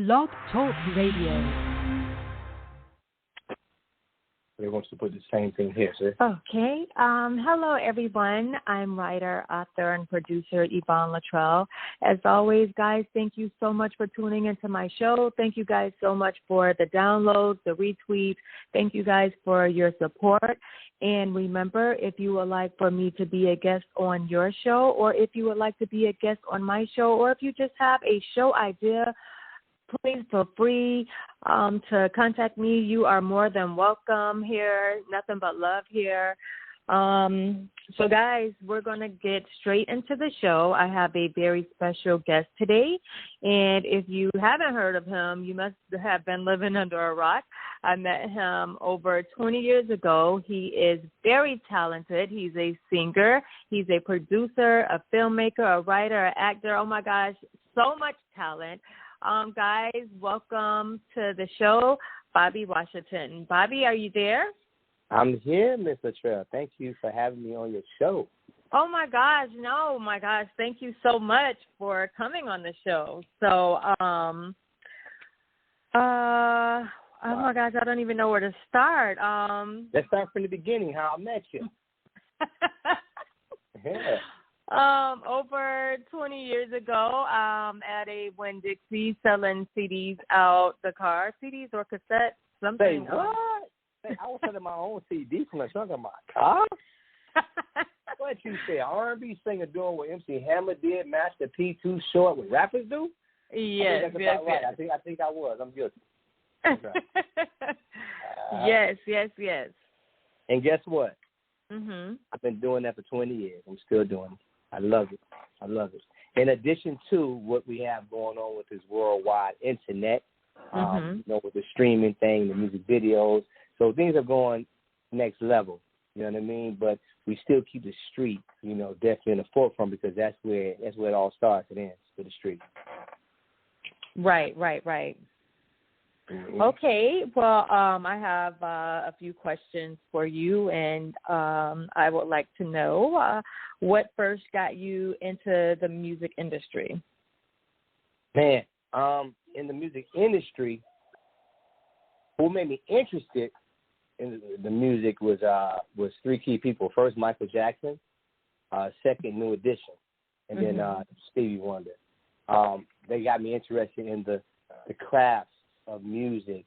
Blog Talk Radio. They want you to put the same thing here, sir. Okay. Hello, everyone. I'm writer, author, and producer Evon Latrail. As always, guys, thank you so much for tuning into my show. Thank you guys so much for the downloads, the retweets. Thank you guys for your support. And remember, if you would like for me to be a guest on your show, or if you would like to be a guest on my show, or if you just have a show idea, please feel free to contact me. You are more than welcome here. Nothing but love here. So, guys, we're going to get straight into the show. I have a very special guest today, and if you haven't heard of him, you must have been living under a rock. I met him over 20 years ago. He is very talented. He's a singer. He's a producer, a filmmaker, a writer, an actor. Oh, my gosh, so much talent. Guys, welcome to the show, Bobby Washington. Bobby, are you there? I'm here, Miss Latrail. Thank you for having me on your show. Oh, my gosh. No, my gosh. Thank you so much for coming on the show. So, oh, my gosh, I don't even know where to start. Let's start from the beginning, how I met you. Yeah. Over 20 years ago, at a Winn-Dixie selling CDs out the car, CDs or cassettes, something. Say what? Say, I was selling my own CDs from the trunk of my car? What you say, R&B singer doing what MC Hammer did, Master P Too Short, what rappers do? Yes, I think that's about right. I think I was. I'm guilty. Yes. And guess what? Mhm. I've been doing that for 20 years. I'm still doing it. I love it. In addition to what we have going on with this worldwide internet, with the streaming thing, the music videos, so things are going next level. You know what I mean? But we still keep the street, definitely in the forefront because that's where it all starts and ends, with the street. Right. Mm-hmm. Okay, well, I have a few questions for you, and I would like to know what first got you into the music industry? Man, in the music industry, what made me interested in the music was three key people. First, Michael Jackson. Second, New Edition. And then Stevie Wonder. They got me interested in the crafts of music,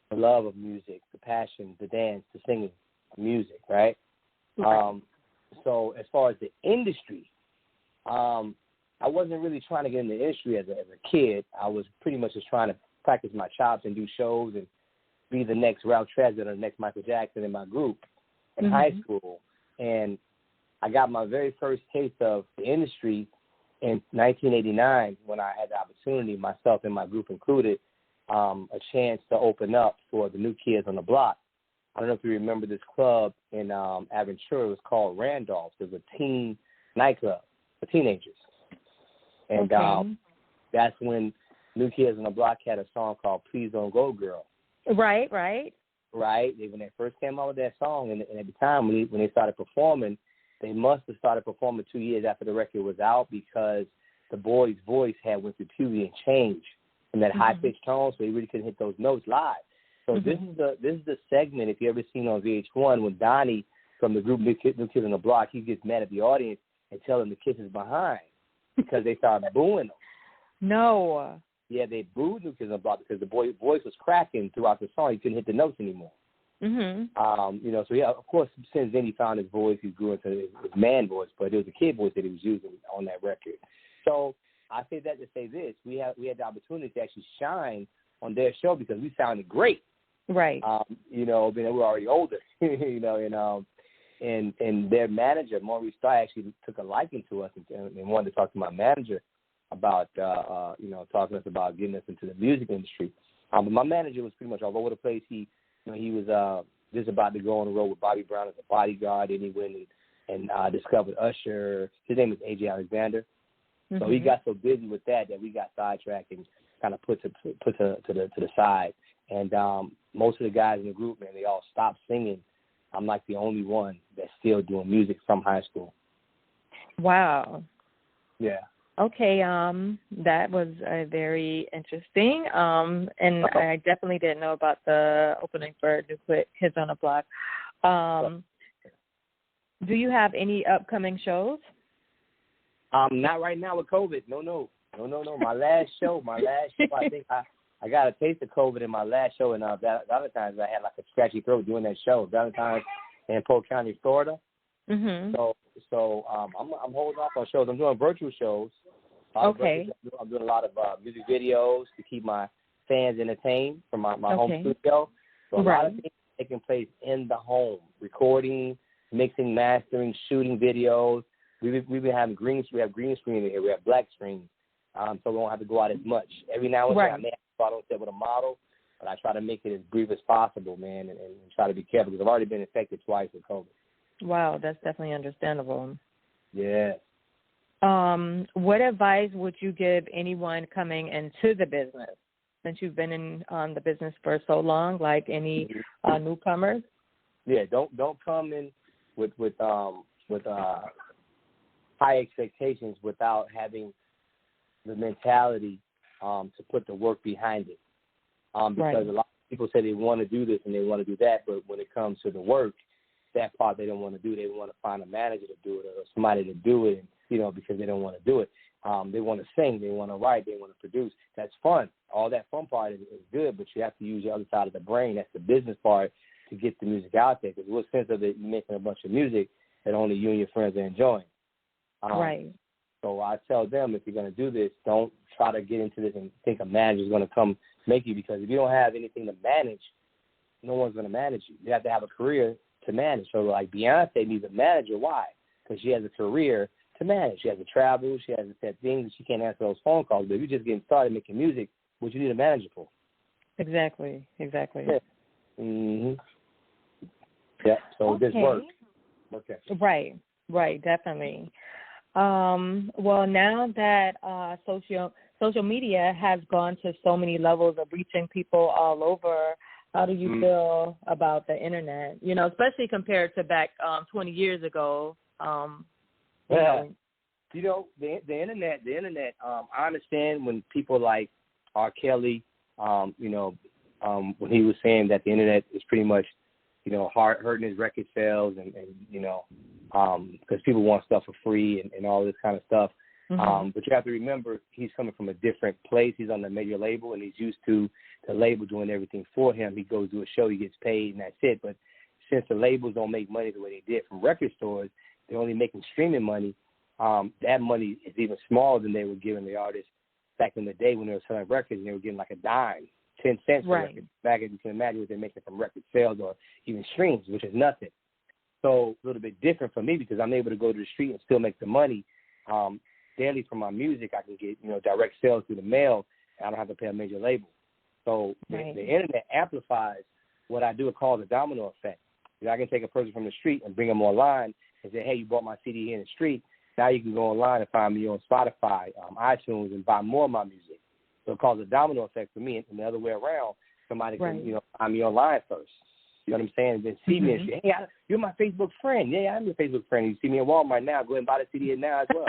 the love of music, the passion, the dance, the singing, music, right? So as far as the industry, I wasn't really trying to get in the industry as a kid. I was pretty much just trying to practice my chops and do shows and be the next Ralph Tresvant or the next Michael Jackson in my group in high school. And I got my very first taste of the industry in 1989 when I had the opportunity, myself and my group included, a chance to open up for the New Kids on the Block. I don't know if you remember this club in Aventura. It was called Randolph's. It was a teen nightclub for teenagers. And that's when New Kids on the Block had a song called Please Don't Go Girl. Right. When they first came out with that song, and at the time when they started performing, they must have started performing 2 years after the record was out because the boy's voice had went through puberty and changed in that high-pitched tone, so he really couldn't hit those notes live. So this is the segment, if you ever seen on VH1, when Donnie from the group New Kids on the Block, he gets mad at the audience and tell them to kiss his behind because they started booing him. No. Yeah, they booed New Kids on the Block because the boy's voice was cracking throughout the song. He couldn't hit the notes anymore. So yeah, of course, since then he found his voice. He grew into his man voice, but it was a kid voice that he was using on that record. So I say that to say this: we had the opportunity to actually shine on their show because we sounded great. Right. We were already older. And their manager Maurice Starr actually took a liking to us and wanted to talk to my manager about talking to us about getting us into the music industry. But my manager was pretty much all over the place. He was just about to go on the road with Bobby Brown as a bodyguard, and he went and discovered Usher. His name is A.J. Alexander. So he got so busy with that we got sidetracked and kind of put to the side. And most of the guys in the group, man, they all stopped singing. I'm like the only one that's still doing music from high school. Wow. Yeah. Okay, that was very interesting, and I definitely didn't know about the opening for New Kids on the Block. Do you have any upcoming shows? Not right now with COVID. No. My last show, I think I got a taste of COVID in my last show, and Valentine's I had like a scratchy throat doing that show. Valentine's in Polk County, Florida. Mm-hmm. So I'm holding off on shows. I'm doing virtual shows. Okay. I'm doing a lot of music videos to keep my fans entertained from my home studio. So a lot of things taking place in the home, recording, mixing, mastering, shooting videos. We've been having green screen in here. We have black screen, so we don't have to go out as much. Every now and then I may have to go out on set with a model, but I try to make it as brief as possible, man, and try to be careful because I've already been infected twice with COVID. Wow, that's definitely understandable. Yeah. What advice would you give anyone coming into the business since you've been in the business for so long, like any newcomers? Yeah, don't come in with high expectations without having the mentality to put the work behind it. Because a lot of people say they want to do this and they want to do that, but when it comes to the work, that part they don't want to do. They want to find a manager to do it or somebody to do it, because they don't want to do it. They want to sing, they want to write, they want to produce. That's fun. All that fun part is good, but you have to use the other side of the brain. That's the business part to get the music out there. Because what sense of it making a bunch of music that only you and your friends are enjoying? So I tell them, if you're going to do this, don't try to get into this and think a manager's going to come make you, because if you don't have anything to manage, no one's going to manage you. You have to have a career to manage. So like Beyonce needs a manager. Why? Because she has a career to manage. She has to travel. She has to set things. She can't answer those phone calls. But if you're just getting started making music, what you need a manager for? Exactly. Yeah. Mm-hmm. Yeah. So this works. Okay. Right. Definitely. Well, now that social media has gone to so many levels of reaching people all over, how do you feel about the internet? Especially compared to back 20 years ago. The internet. I understand when people like R. Kelly, when he was saying that the internet is pretty much, hurting his record sales and because people want stuff for free and all this kind of stuff. But you have to remember, he's coming from a different place. He's on the major label, and he's used to the label doing everything for him. He goes to a show, he gets paid, and that's it. But since the labels don't make money the way they did from record stores, they're only making streaming money. That money is even smaller than they were giving the artists back in the day when they were selling records, and they were getting like a dime, 10 cents for records. Back, as you can imagine, what they're making from record sales or even streams, which is nothing. So a little bit different for me because I'm able to go to the street and still make the money. Daily from my music, I can get direct sales through the mail. And I don't have to pay a major label. So the internet amplifies what I do. It calls a domino effect. I can take a person from the street and bring them online and say, hey, you bought my CD here in the street. Now you can go online and find me on Spotify, iTunes, and buy more of my music. So it causes a domino effect for me. And the other way around, somebody can find me online first. You know what I'm saying? And then see me and say, hey, you're my Facebook friend. Yeah, I'm your Facebook friend. You see me in Walmart now. Go ahead and buy the CD now as well.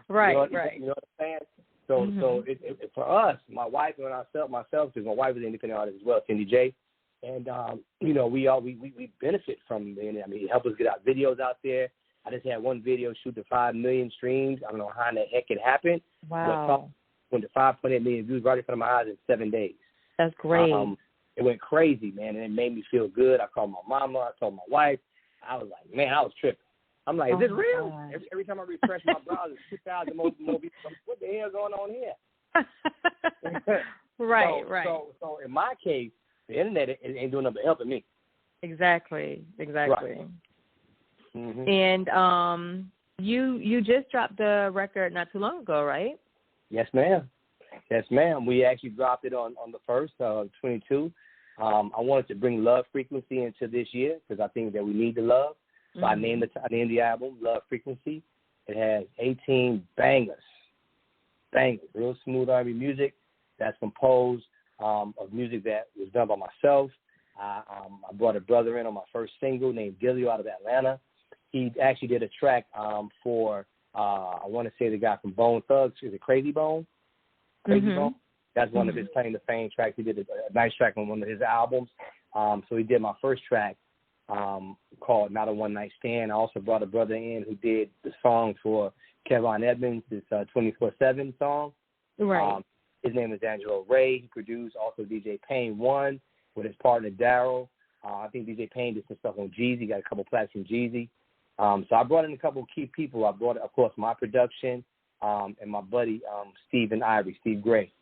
You know what I'm saying? So it, for us, my wife and myself, because my wife is an independent artist as well, Cindy J. And, we benefit from the internet. I mean, it helps us get our videos out there. I just had one video shoot to 5 million streams. I don't know how in the heck it happened. Wow. Went to 5.8 million views right in front of my eyes in 7 days. That's great. It went crazy, man, and it made me feel good. I called my mama. I told my wife. I was like, man, I was tripping. I'm like, is this real? Every time I refresh my browser, 2,000 more people. What the hell is going on here? Right. So in my case, the internet ain't doing nothing but helping me. Exactly. Right. And you just dropped the record not too long ago, right? Yes, ma'am. We actually dropped it on the 1st of 22. I wanted to bring Love Frequency into this year because I think that we need the love. So I named the album Love Frequency. It has 18 bangers, real smooth R&B music that's composed of music that was done by myself. I brought a brother in on my first single named Gilio out of Atlanta. He actually did a track for I want to say the guy from Bone Thugs. Is it Crazy Bone? Crazy Bone? That's one of his Claim to Fame tracks. He did a nice track on one of his albums. So he did my first track called Not a One Night Stand. I also brought a brother in who did the song for Kevon Edmonds, his 24/7 song. Right. His name is Angelo Ray. He produced. Also DJ Payne won with his partner Daryl. I think DJ Payne did some stuff on Jeezy. Got a couple plaques from Jeezy. So I brought in a couple of key people. I brought, of course, my production and my buddy Steve Gray.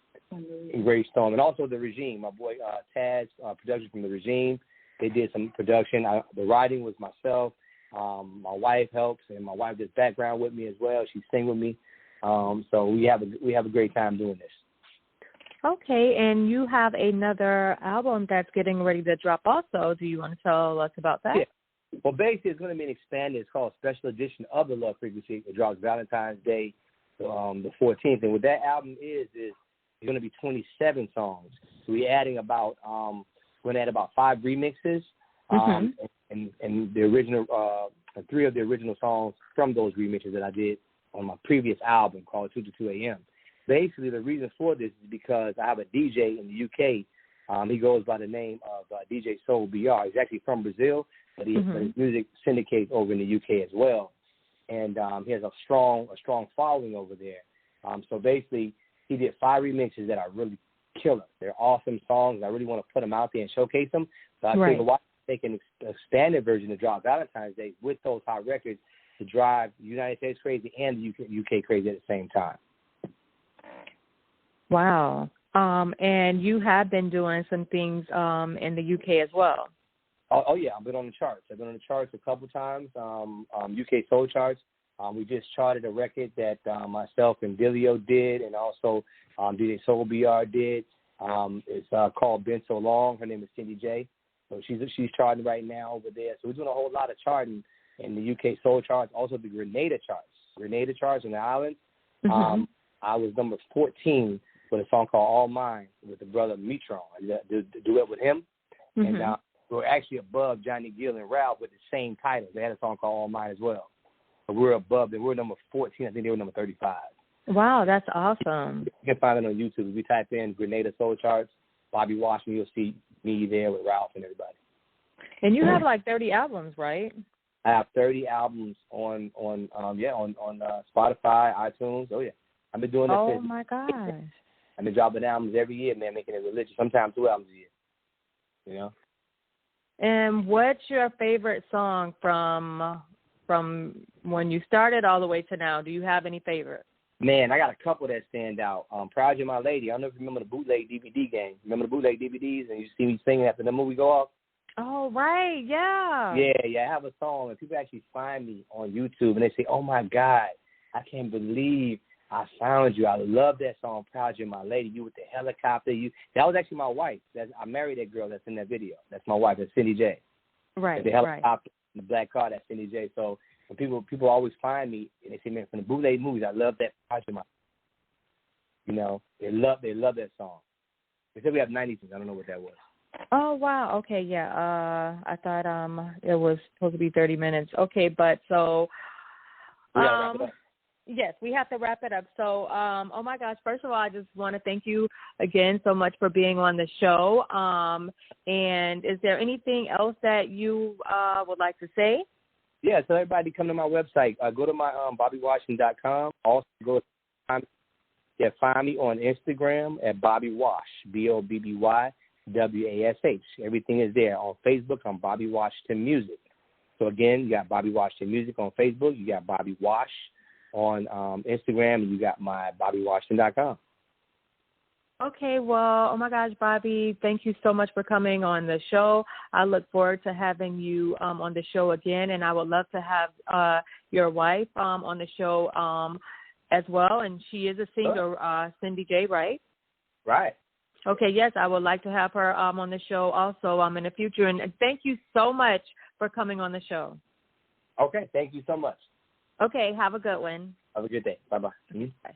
Gray Stone, and also the Regime. My boy Taz, production from the Regime. They did some production. The writing was myself. My wife helps, and my wife does background with me as well. She sings with me. So we have a great time doing this. Okay, and you have another album that's getting ready to drop also. Do you want to tell us about that? Yeah. Well, basically, it's going to be expanded. It's called Special Edition of the Love Frequency. It drops Valentine's Day, the 14th. And what that album is it's going to be 27 songs. So we're adding about 5 remixes, and the original 3 of the original songs from those remixes that I did on my previous album called 2 to 2 a.m. Basically, the reason for this is because I have a DJ in the UK. He goes by the name of DJ Soul BR. He's actually from Brazil, but his music syndicates over in the UK as well. And he has a strong following over there. So basically, he did 5 remixes that are really killer. They're awesome songs. I really want to put them out there and showcase them. So I figured why take an expanded version to drop Valentine's Day with those hot records to drive the United States crazy and the UK crazy at the same time. Wow. And you have been doing some things in the UK as well. Oh yeah, I've been on the charts. I've been on the charts a couple times, UK Soul Charts. We just charted a record that myself and Dilio did, and also DJ Soul BR did. It's called Been So Long. Her name is Cindy J. So she's charting right now over there. So we're doing a whole lot of charting in the UK Soul Charts, also the Grenada charts in the islands. I was number 14 with a song called All Mine with the brother Mitron. I did a duet with him. And we're actually above Johnny Gill and Ralph with the same title. They had a song called All Mine as well. So we're above them. We're number 14. I think they were number 35. Wow, that's awesome. You can find it on YouTube. If you type in Grenada Soul Charts, Bobby Washington, you'll see me there with Ralph and everybody. And you have like 30 albums, right? I have 30 albums on Spotify, iTunes. Oh, yeah. I've been doing this. Oh, my gosh. I've been dropping albums every year, man, making it religious. Sometimes 2 albums a year, you know. And what's your favorite song from when you started all the way to now? Do you have any favorites? Man, I got a couple that stand out. Proud You're My Lady. I don't know if you remember the bootleg DVD game. Remember the bootleg DVDs and you see me singing after the movie go off? Oh, right, yeah. Yeah, I have a song, and people actually find me on YouTube, and they say, oh, my God, I can't believe I found you. I love that song, Proud You're My Lady. You with the helicopter. That was actually my wife. I married that girl that's in that video. That's my wife. That's Cindy J. Right, the helicopter, the black car, that's Cindy J. So when people always find me, and they say, man, from the bootleg movies, I love that Proud You're My Lady. You know, they love that song. They said we have 90s. I don't know what that was. Oh, wow. Okay, yeah. I thought it was supposed to be 30 minutes. Okay, but so yes, we have to wrap it up. So, oh, my gosh, first of all, I just want to thank you again so much for being on the show. And is there anything else that you would like to say? Yeah, so everybody come to my website. Go to my BobbyWashington.com. Also go find me on Instagram at Bobby Wash, BOBBY. WASH. Everything is there. On Facebook, I'm Bobby Washington Music. So, again, you got Bobby Washington Music on Facebook. You got Bobby Wash on Instagram. And you got my BobbyWashington.com. Okay, well, oh, my gosh, Bobby, thank you so much for coming on the show. I look forward to having you on the show again, and I would love to have your wife on the show as well. And she is a singer, Cindy J., right? Right. Okay, yes, I would like to have her on the show also in the future. And thank you so much for coming on the show. Okay, thank you so much. Okay, have a good one. Have a good day. Bye-bye. Bye.